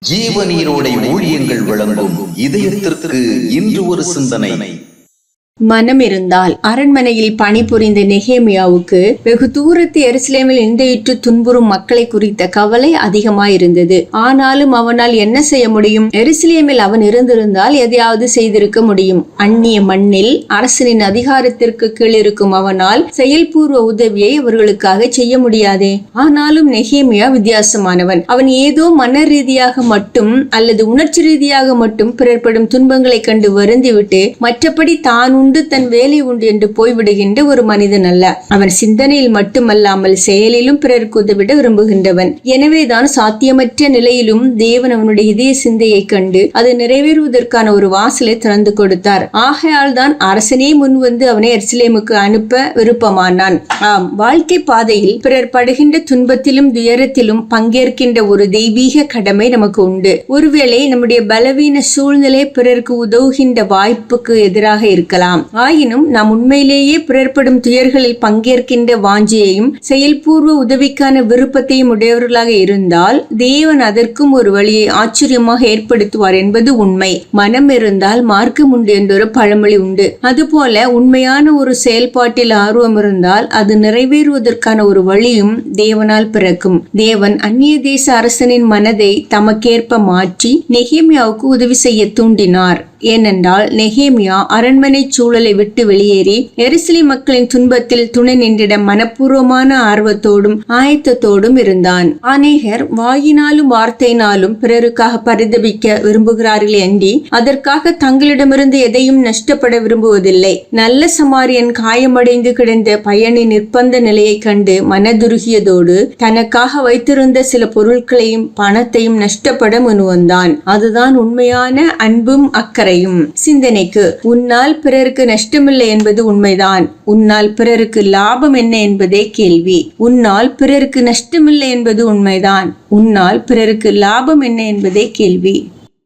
ஜீவநீரோடை ஊழியங்கள் வழங்கும் இதயத்திற்கு இன்று ஒரு சிந்தனை. மனம் இருந்தால். அரண்மனையில் பணிபுரிந்த நெகேமியாவுக்கு வெகு தூரத்து எருசலேமில் இன்றையிட்டு துன்புறும் மக்களை குறித்த கவலை அதிகமாயிருந்தது. ஆனாலும் அவனால் என்ன செய்ய முடியும்? எருசலேமில் அவன் இருந்திருந்தால் எதையாவது செய்திருக்க முடியும். அந்நிய மண்ணில் அரசனின் அதிகாரத்திற்கு கீழ் இருக்கும் அவனால் செயல்பூர்வ உதவியை அவர்களுக்காக செய்ய முடியாதே. ஆனாலும் நெகேமியா வித்தியாசமானவன். அவன் ஏதோ மன ரீதியாக மட்டும் அல்லது உணர்ச்சி ரீதியாக மட்டும் பிறர்படும் துன்பங்களை கண்டு வருந்திவிட்டு மற்றபடி தான் உண்டு தன் வேலை உண்டு என்று போய்விடுகின்ற ஒரு மனிதன் அல்ல. அவன் சிந்தனையில் மட்டுமல்லாமல் செயலிலும் பிறருக்கு உதவிட விரும்புகின்றவன். எனவேதான் சாத்தியமற்ற நிலையிலும் தேவன் அவனுடைய இதய சிந்தையை கண்டு அது நிறைவேறுவதற்கான ஒரு வாசலை திறந்து கொடுத்தார். ஆகையால் தான் அரசனே முன்வந்து அவனை எருசலேமுக்கு அனுப்ப விருப்பமானான். ஆம், வாழ்க்கை பாதையில் பிறர் படுகின்ற துன்பத்திலும் துயரத்திலும் பங்கேற்கின்ற ஒரு தெய்வீக கடமை நமக்கு உண்டு. ஒருவேளை நம்முடைய பலவீன சூழ்நிலை பிறருக்கு உதவுகின்ற வாய்ப்புக்கு எதிராக இருக்கலாம். ஆயினும் நாம் உண்மையிலேயே பிறர்படும் துயர்களில் பங்கேற்கின்ற வாஞ்சியையும் செயல்பூர்வ உதவிக்கான விருப்பத்தையும் உடையவர்களாக இருந்தால் தேவன் அதற்கும் ஒரு வழியை ஆச்சரியமாக ஏற்படுத்துவார் என்பது உண்மை. மனம் இருந்தால் மார்க்கம் உண்டு என்றொரு பழமொழி உண்டு. அதுபோல உண்மையான ஒரு செயல்பாட்டில் ஆர்வம் இருந்தால் அது நிறைவேறுவதற்கான ஒரு வழியும் தேவனால் பிறக்கும். தேவன் அந்நிய தேச அரசனின் மனதை தமக்கேற்ப மாற்றி நெகேமியாவுக்கு உதவி செய்ய தூண்டினார். ஏனென்றால் நெகேமியா அரண்மனை சூழலை விட்டு வெளியேறி எருசலேம் மக்களின் துன்பத்தில் துணை நின்றிட மனப்பூர்வமான ஆர்வத்தோடும் ஆயத்தத்தோடும் இருந்தான். அநேகர் வாயினாலும் வார்த்தையினாலும் பிறருக்காக பரிதபிக்க விரும்புகிறார்களே அன்றி அதற்காக தங்களிடமிருந்து எதையும் நஷ்டப்பட விரும்புவதில்லை. நல்ல சமாரியன் காயமடைந்து கிடந்த பயனின் நிர்பந்த நிலையை கண்டு மனதுருகியதோடு தனக்காக வைத்திருந்த சில பொருட்களையும் பணத்தையும் நஷ்டப்பட முன்வந்தான். அதுதான் உண்மையான அன்பும் அக்கறை. சிந்தனைக்கு, உன்னால் பிறருக்கு நஷ்டமில்லை என்பது உண்மைதான். உன்னால் பிறருக்கு லாபம் என்ன என்பதே கேள்வி. உன்னால் பிறருக்கு நஷ்டமில்லை என்பது உண்மைதான். உன்னால் பிறருக்கு லாபம் என்ன என்பதே கேள்வி.